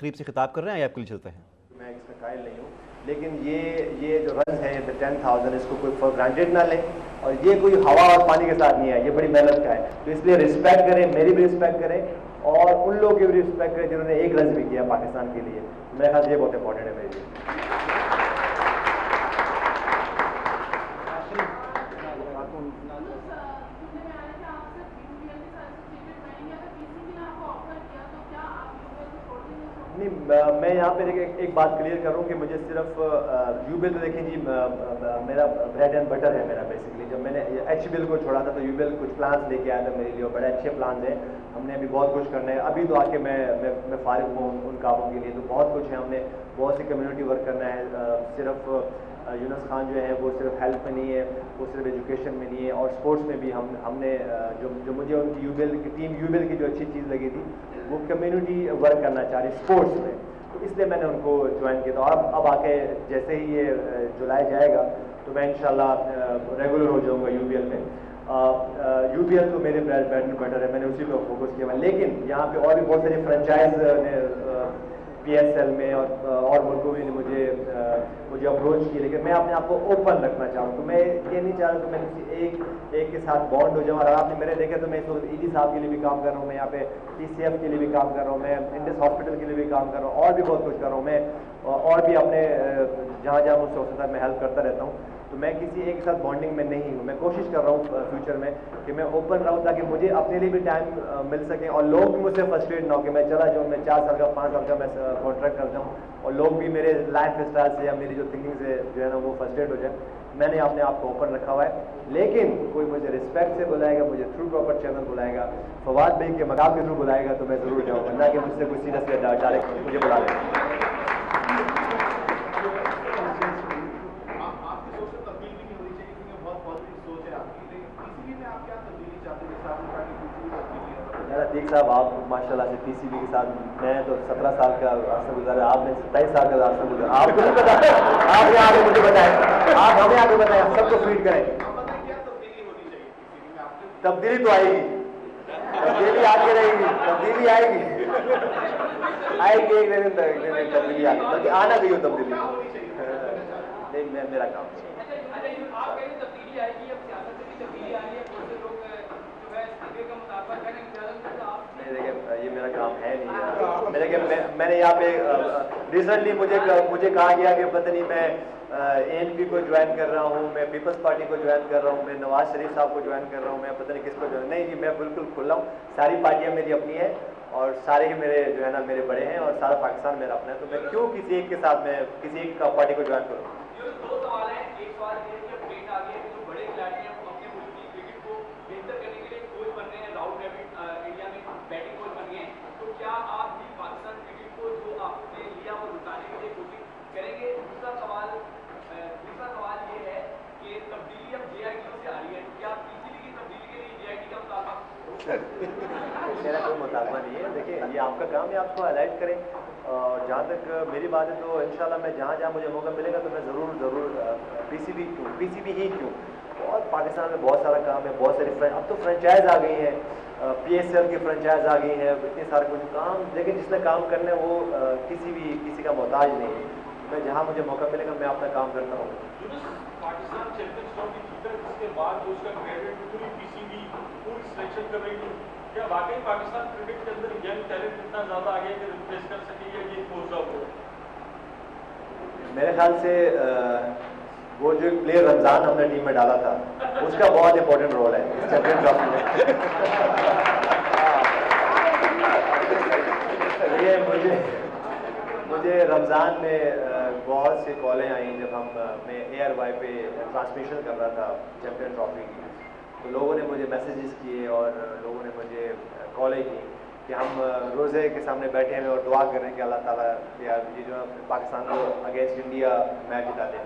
قریب سے خطاب کر رہے ہیں یا آپ کے لیے چلتے ہیں؟ میں اس کا قائل نہیں ہوں، لیکن یہ جو رنز ہے 10,000 اس کو کوئی فور گرانٹیڈ نہ لیں، اور یہ کوئی ہوا اور پانی کے ساتھ نہیں ہے، یہ بڑی محنت کا ہے، تو اس لیے رسپیکٹ کریں، میری بھی رسپیکٹ کریں اور ان لوگوں کی بھی رسپیکٹ کریں جنہوں نے ایک رنز بھی کیا پاکستان کے لیے. میرے خیال سے یہ بہت امپورٹنٹ ہے میرے لیے. نہیں، میں یہاں پہ ایک بات کلیئر کروں کہ مجھے صرف یو بی ایل تو دیکھیں جی میرا بریڈ اینڈ بٹر ہے میرا بیسکلی. جب میں نے ایچ بی ایل کو چھوڑا تھا تو یو بی ایل کچھ پلانس لے کے آیا تھا میرے لیے، بڑے اچھے پلانس ہیں. ہم نے ابھی بہت کچھ کرنا ہے، ابھی تو آ کے میں فارغ ہوں ان کاموں کے لیے. تو بہت کچھ ہے، ہم نے بہت سی کمیونٹی ورک کرنا ہے. صرف یونس خان جو ہے وہ صرف ہیلتھ میں نہیں ہے، وہ صرف ایجوکیشن میں نہیں ہے، اور اسپورٹس میں بھی ہم نے جو مجھے ان کی یو بی ایل کی ٹیم یو بی ایل کی جو اچھی چیز لگی تھی وہ کمیونٹی ورک کرنا چاہ رہی اسپورٹس میں، تو اس لیے میں نے ان کو جوائن کیا. تو اب آ کے جیسے ہی یہ جولائی جائے گا تو میں انشاءاللہ ریگولر ہو جاؤں گا یو بی ایل میں. یو بی ایل تو میرے بریڈ اینڈ بٹر ہے، میں نے اسی پہ فوکس کیا ہوا. لیکن یہاں پہ اور بھی بہت ساری فرنچائز نے پی ایس ایل میں اور ملکوں میں نے مجھے اپروچ کی، لیکن میں اپنے آپ کو اوپن رکھنا چاہوں. تو میں یہ نہیں چاہ رہا کہ میں کسی ایک کے ساتھ بانڈ ہو جاؤں. اور آپ نے میرے دیکھا تو میں اس وقت ای ڈی صاحب کے لیے بھی کام کر رہا ہوں، میں یہاں پہ ٹی سی ایف کے لیے بھی کام کر رہا ہوں، میں انڈس ہاسپٹل کے لیے بھی کام کر رہا ہوں، اور بھی بہت کچھ کر رہا ہوں میں، اور بھی اپنے جہاں جہاں مجھ سے ہو سکتا ہے میں ہیلپ کرتا رہتا ہوں. تو میں کسی ایک کے ساتھ بانڈنگ میں نہیں ہوں. میں کوشش کر رہا ہوں فیوچر میں کہ میں اوپن رہوں تاکہ مجھے اپنے لیے بھی ٹائم مل سکے اور لوگ بھی مجھ سے فرسٹریٹ نہ ہو کہ میں چلا جاؤں، میں 4 سال کا 5 سال کا میں کانٹریکٹ کرتا ہوں اور لوگ بھی میرے لائف اسٹائل سے یا میری جو تھنکنگ سے جو ہے نا وہ فرسٹریٹ ہو جائے. میں نے اپنے آپ کو اوپن رکھا ہوا ہے. لیکن کوئی مجھے رسپیکٹ سے بلائے گا، مجھے تھرو پراپر چینل بلائے گا، فواد بھائی کے مقام کے تھرو بلائے گا تو میں ضرور جاؤں گا، نہ کہ مجھ سے کوئی سیدھا سیدھا ڈائریکٹ مجھے بلا لے. عتیق صاحب آپ ماشاء اللہ سے پی سی بی کے ساتھ، میں تو 17 سال کا عرصہ گزارا، آپ نے 27 سال کا عرصہ گزارا. آپ کو نہیں پتا، آپ نے آگے مجھے بتائیں، آپ ہمیں آگے بتائیں، ہم سب کو فیڈ کریں. تبدیلی تو آئے گی، تبدیلی آتی رہے گی، تبدیلی آئے گی، آئے گی ایک دن تبدیلی آتی، بلکہ آنا بھی ہو تبدیلی. نہیں میرا کام یہ میرا کام ہے نہیں. میں نے یہاں پہ ریسنٹلی مجھے کہا گیا کہ پتہ نہیں میں اے این پی کو جوائن کر رہا ہوں، میں پیپلز پارٹی کو جوائن کر رہا ہوں، میں نواز شریف صاحب کو جوائن کر رہا ہوں، میں پتہ نہیں کس کو جوائن. نہیں جی، میں بالکل کھلا ہوں. ساری پارٹیاں میری اپنی ہیں اور سارے ہی میرے جو ہے نا میرے بڑے ہیں اور سارا پاکستان میرا اپنا ہے. تو میں کیوں کسی ایک کے ساتھ میں کسی ایک پارٹی کو جوائن کروں. دو سوال ہیں. ایک سوال یہ ہے کہ اپڈیٹ آ گئی ہے کہ جو بڑے کھلاڑی ہیں وہ اپنے ملک کی کرکٹ کو بہتر کرنے کے لیے کوچ بن رہے ہیں. راہل ڈراوڈ انڈیا میں بیٹنگ کوچ بن گئے ہیں. تو کیا آپ بھی پاکستان کرکٹ کو جو آپ نے لیا وہ لٹانے کے لیے کوشش کریں گے؟ دوسرا سوال یہ ہے کہ تبدیلی اب جے آئی ٹی سے آ رہی ہے، کیا پی سی بی کی تبدیلی کے لیے جے آئی ٹی کا مطالبہ؟ میرا کوئی مطالبہ نہیں ہے. دیکھیں یہ آپ کا کام ہے، آپ اس کو ہائی لائٹ کریں. جہاں تک میری بات ہے تو انشاءاللہ میں جہاں جہاں مجھے موقع ملے گا تو میں ضرور پی سی بی ہی کیوں، اور پاکستان میں بہت سارا کام ہے، بہت ساری اب تو فرنچائز آ گئی ہیں، پی ایس ایل کی فرنچائز آ گئی ہیں، اتنے سارے کچھ کام. لیکن جس نے کام کرنا ہے وہ کسی کا محتاج نہیں ہے. میں جہاں مجھے موقع ملے گا میں اپنا کام کرتا ہوں. پاکستان چیمپئنز ٹرافی جیتا جس کے بعد جو اس کا کریڈٹ پوری پی سی بی پوری سلیکشن کر رہی تھی، کیا واقعی پاکستان کرکٹ کے اندر ینگ ٹیلنٹ اتنا زیادہ آ گیا کہ ریپلیس کر سکے یا یہ پوز آؤٹ ہو؟ میرے خیال سے وہ جو پلیئر رمضان ہم نے ٹیم میں ڈالا تھا اس کا بہت امپورٹنٹ رول ہے اس چیمپئن ٹرافی میں. مجھے رمضان میں بہت سی کالیں آئیں جب میں اے آر وائی پہ ٹرانسمیشن کر رہا تھا چیمپئن ٹرافی کی. تو لوگوں نے مجھے میسیجز کیے اور لوگوں نے مجھے کالیں کی کہ ہم روزے کے سامنے بیٹھے ہیں اور دعا کر رہے ہیں کہ اللہ تعالیٰ یہ جو پاکستان کو اگینسٹ انڈیا میچ جتا دے.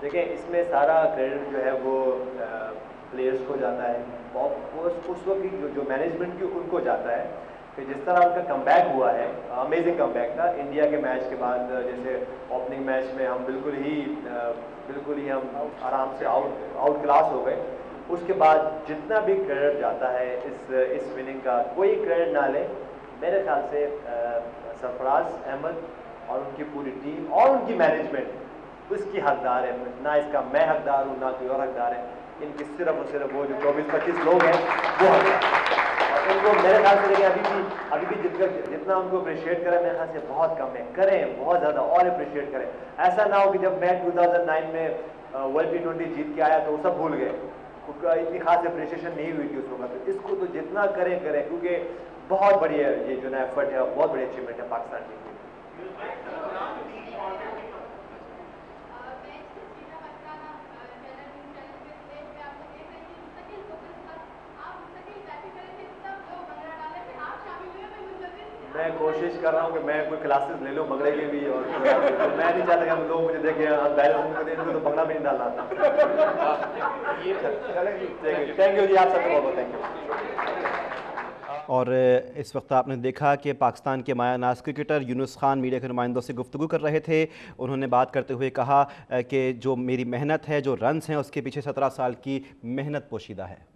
دیکھیں اس میں سارا کریڈٹ جو ہے وہ پلیئرس کو جاتا ہے، اس وقت کی جو مینجمنٹ کی ان کو جاتا ہے کہ جس طرح ان کا کم بیک ہوا ہے، امیزنگ کم بیک تھا انڈیا کے میچ کے بعد. جیسے اوپننگ میچ میں ہم بالکل ہی ہم آرام سے آؤٹ کلاس ہو گئے. اس کے بعد جتنا بھی کریڈٹ جاتا ہے اس وننگ کا کوئی کریڈٹ نہ لے. میرے خیال سے سرفراز احمد اور ان کی پوری ٹیم اور ان کی مینجمنٹ اس کی حقدار ہے، نہ اس کا میں حقدار ہوں نہ کوئی اور حقدار ہے، ان کی صرف اور صرف وہ جو 24-25 لوگ ہیں وہ حقدار ہیں۔ اور ان کو میرے خیال سے دیکھیں ابھی بھی جتنا ان کو اپریشیٹ کریں میرے خیال سے بہت کم ہے، کریں بہت زیادہ اور اپریشیٹ کریں۔ ایسا نہ ہو کہ جب میں 2009 میں ورلڈ T20 جیت کے آیا تو وہ سب بھول گئے، اتنی خاص اپریشیشن نہیں ہوئی تھی اس وقت۔ تو اس کو تو جتنا کریں کیونکہ بہت بڑی ہے یہ جو نا ایفرٹ ہے، بہت بڑی اچیومنٹ ہے پاکستان ٹیم کی۔ میں کوشش کر رہا ہوں کہ میں کوئی کلاسز لے لوں بنگڑے کے بھی، اور میں نہیں چاہتا کہ ہم لوگ مجھے دیکھیں ان کو تو بنگڑا بھی نہیں ڈالنا تھا۔ تھینک یو جی، آپ سب کو بہت تھینک یو۔ اور اس وقت آپ نے دیکھا کہ پاکستان کے مایہ ناز کرکٹر یونس خان میڈیا کے نمائندوں سے گفتگو کر رہے تھے۔ انہوں نے بات کرتے ہوئے کہا کہ جو میری محنت ہے، جو رنز ہیں، اس کے پیچھے 17 سال کی محنت پوشیدہ ہے۔